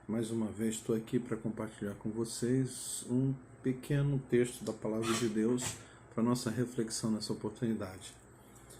Mais uma vez estou aqui para compartilhar com vocês um pequeno texto da Palavra de Deus para nossa reflexão nessa oportunidade.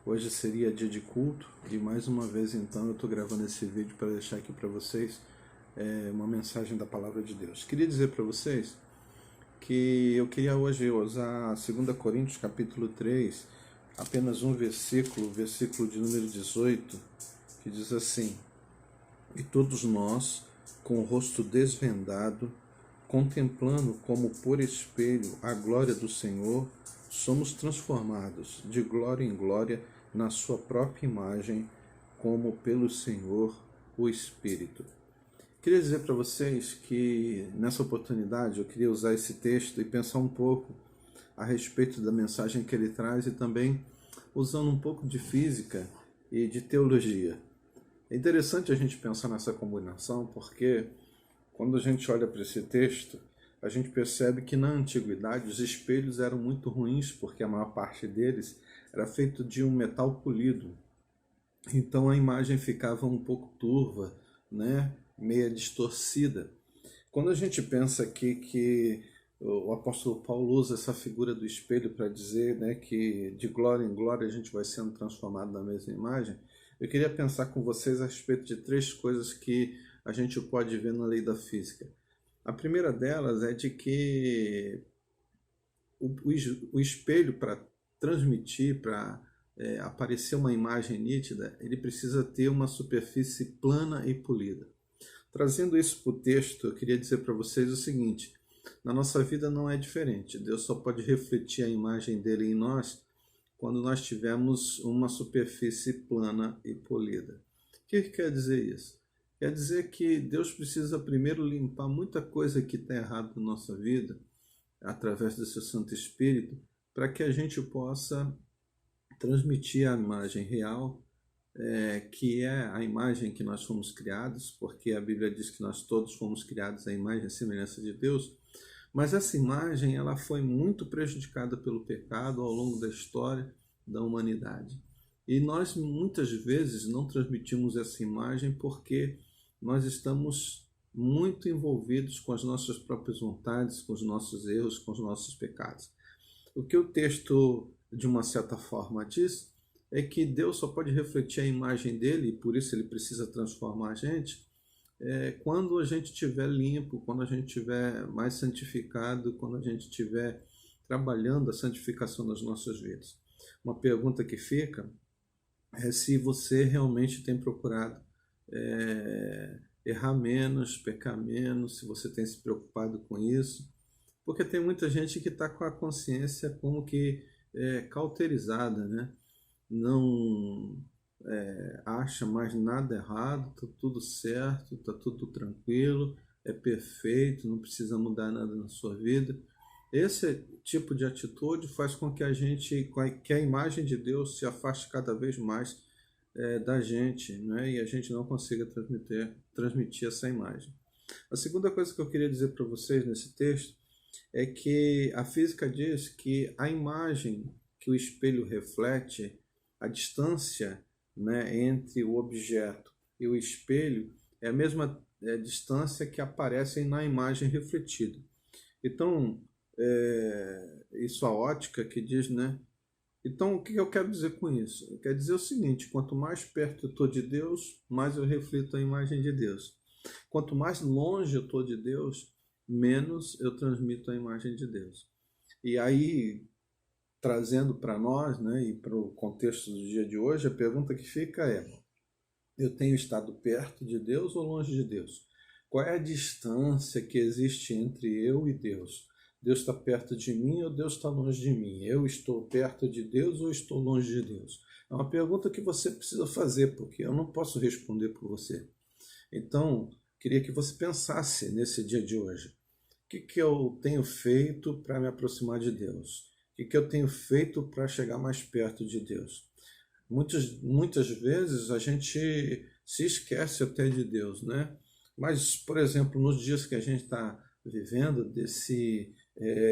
Hoje seria dia de culto e mais uma vez então eu estou gravando esse vídeo para deixar aqui para vocês uma mensagem da Palavra de Deus. Queria dizer para vocês que eu queria hoje usar 2 Coríntios capítulo 3, apenas um versículo, o versículo de número 18, que diz assim: E todos nós, com o rosto desvendado, contemplando como por espelho a glória do Senhor, somos transformados de glória em glória na sua própria imagem, como pelo Senhor o Espírito. Queria dizer para vocês que nessa oportunidade eu queria usar esse texto e pensar um pouco a respeito da mensagem que ele traz e também usando um pouco de física e de teologia. É interessante a gente pensar nessa combinação porque quando a gente olha para esse texto, a gente percebe que na antiguidade os espelhos eram muito ruins porque a maior parte deles era feito de um metal polido. Então a imagem ficava um pouco turva, né? Meia distorcida. Quando a gente pensa aqui que o apóstolo Paulo usa essa figura do espelho para dizer, né, que de glória em glória a gente vai sendo transformado na mesma imagem, eu queria pensar com vocês a respeito de três coisas que a gente pode ver na lei da física. A primeira delas é de que o espelho, para transmitir, para aparecer uma imagem nítida, ele precisa ter uma superfície plana e polida. Trazendo isso para o texto, eu queria dizer para vocês o seguinte: na nossa vida não é diferente. Deus só pode refletir a imagem dele em nós quando nós tivermos uma superfície plana e polida. O que quer dizer isso? Quer dizer que Deus precisa primeiro limpar muita coisa que está errada na nossa vida, através do seu Santo Espírito, para que a gente possa transmitir a imagem real, que é a imagem que nós fomos criados, porque a Bíblia diz que nós todos fomos criados à imagem e semelhança de Deus, mas essa imagem ela foi muito prejudicada pelo pecado ao longo da história da humanidade. E nós muitas vezes não transmitimos essa imagem porque nós estamos muito envolvidos com as nossas próprias vontades, com os nossos erros, com os nossos pecados. O que o texto, de uma certa forma, diz é que Deus só pode refletir a imagem dele, e por isso ele precisa transformar a gente, quando a gente estiver limpo, quando a gente estiver mais santificado, quando a gente estiver trabalhando a santificação das nossas vidas. Uma pergunta que fica é se você realmente tem procurado errar menos, pecar menos, se você tem se preocupado com isso, porque tem muita gente que está com a consciência como que cauterizada, né? Não acha mais nada errado, está tudo certo, está tudo tranquilo, é perfeito, não precisa mudar nada na sua vida. Esse tipo de atitude faz com que que a imagem de Deus se afaste cada vez mais da gente, né? E a gente não consiga transmitir essa imagem. A segunda coisa que eu queria dizer para vocês nesse texto é que a física diz que a imagem que o espelho reflete, a distância, né, entre o objeto e o espelho é a mesma distância que aparece na imagem refletida. Então, isso a ótica que diz, né? Então, o que eu quero dizer com isso? Eu quero dizer o seguinte: quanto mais perto eu estou de Deus, mais eu reflito a imagem de Deus. Quanto mais longe eu estou de Deus, menos eu transmito a imagem de Deus. E aí, trazendo para nós, né, e para o contexto do dia de hoje, a pergunta que fica é: eu tenho estado perto de Deus ou longe de Deus? Qual é a distância que existe entre eu e Deus? Deus está perto de mim ou Deus está longe de mim? Eu estou perto de Deus ou estou longe de Deus? É uma pergunta que você precisa fazer, porque eu não posso responder por você. Então, queria que você pensasse nesse dia de hoje. O que eu tenho feito para me aproximar de Deus? O que eu tenho feito para chegar mais perto de Deus? Muitas vezes a gente se esquece até de Deus, né? Mas, por exemplo, nos dias que a gente está vivendo desse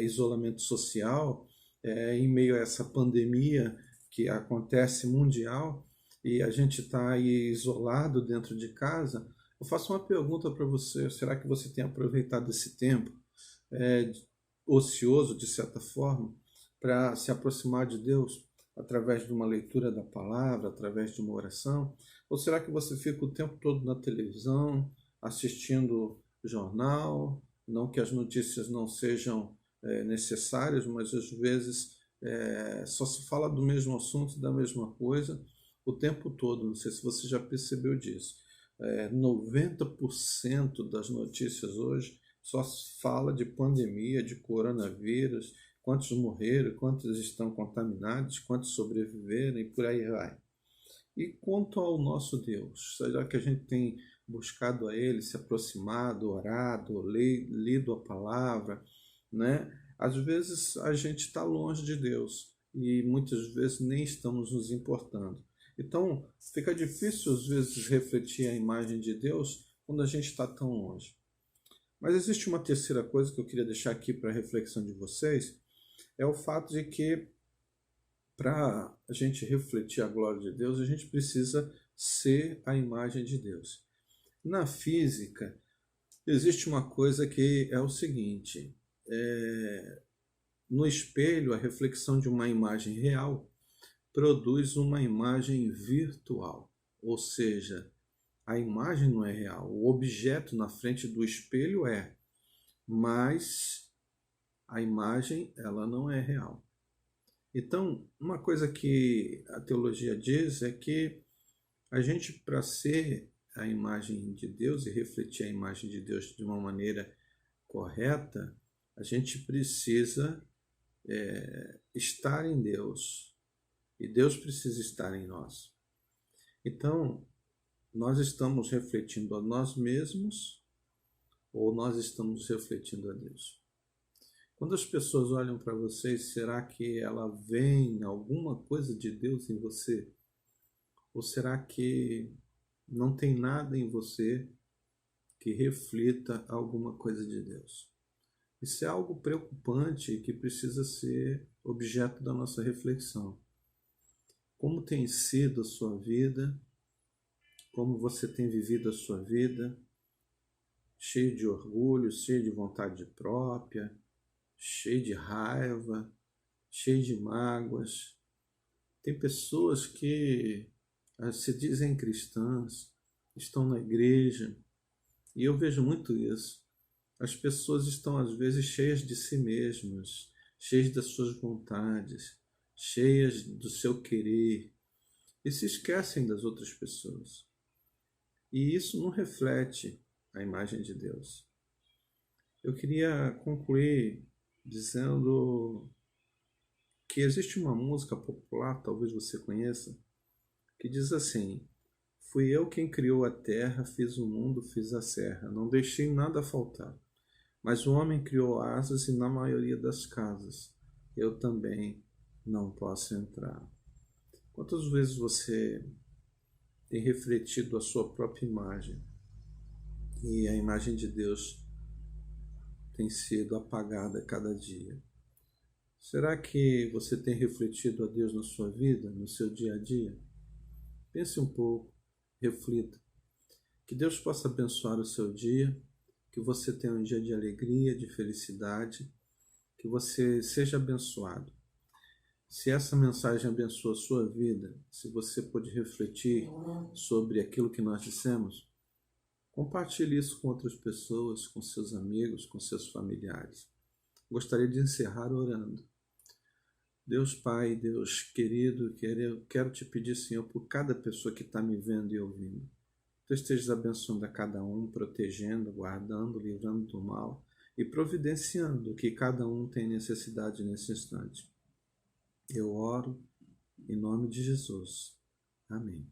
isolamento social, em meio a essa pandemia que acontece mundial, e a gente está aí isolado dentro de casa, Eu faço uma pergunta para você: será que você tem aproveitado esse tempo ocioso, de certa forma, para se aproximar de Deus através de uma leitura da palavra, através de uma oração? Ou será que você fica o tempo todo na televisão, assistindo jornal? Não que as notícias não sejam necessárias, mas às vezes só se fala do mesmo assunto, da mesma coisa, o tempo todo. Não sei se você já percebeu disso. 90% das notícias hoje só se fala de pandemia, de coronavírus, quantos morreram, quantos estão contaminados, quantos sobreviveram e por aí vai. E quanto ao nosso Deus, será que a gente tem buscado a Ele, se aproximado, orado, lido a palavra, né? Às vezes a gente está longe de Deus e muitas vezes nem estamos nos importando. Então fica difícil às vezes refletir a imagem de Deus quando a gente está tão longe. Mas existe uma terceira coisa que eu queria deixar aqui para a reflexão de vocês, é o fato de que para a gente refletir a glória de Deus, a gente precisa ser a imagem de Deus. Na física, existe uma coisa que é o seguinte: no espelho, a reflexão de uma imagem real produz uma imagem virtual, ou seja, a imagem não é real, o objeto na frente do espelho mas a imagem ela não é real. Então, uma coisa que a teologia diz é que a gente, para ser a imagem de Deus e refletir a imagem de Deus de uma maneira correta, a gente precisa estar em Deus e Deus precisa estar em nós. Então, nós estamos refletindo a nós mesmos ou nós estamos refletindo a Deus? Quando as pessoas olham para vocês, será que ela vê alguma coisa de Deus em você? Ou será que não tem nada em você que reflita alguma coisa de Deus? Isso é algo preocupante e que precisa ser objeto da nossa reflexão. Como tem sido a sua vida? Como você tem vivido a sua vida? Cheio de orgulho, cheio de vontade própria, cheio de raiva, cheio de mágoas. Tem pessoas que se dizem cristãs, estão na igreja, e eu vejo muito isso. As pessoas estão às vezes cheias de si mesmas, cheias das suas vontades, cheias do seu querer, e se esquecem das outras pessoas. E isso não reflete a imagem de Deus. Eu queria concluir dizendo que existe uma música popular, talvez você conheça, que diz assim: fui eu quem criou a terra, fiz o mundo, fiz a serra, não deixei nada faltar. Mas o homem criou asas e na maioria das casas eu também não posso entrar. Quantas vezes você tem refletido a sua própria imagem e a imagem de Deus tem sido apagada a cada dia? Será que você tem refletido a Deus na sua vida, no seu dia a dia? Pense um pouco, reflita. Que Deus possa abençoar o seu dia, que você tenha um dia de alegria, de felicidade, que você seja abençoado. Se essa mensagem abençoa a sua vida, se você pode refletir sobre aquilo que nós dissemos, compartilhe isso com outras pessoas, com seus amigos, com seus familiares. Gostaria de encerrar orando. Deus Pai, Deus querido, quero te pedir, Senhor, por cada pessoa que está me vendo e ouvindo. Tu estejas abençoando a cada um, protegendo, guardando, livrando do mal e providenciando o que cada um tem necessidade nesse instante. Eu oro em nome de Jesus. Amém.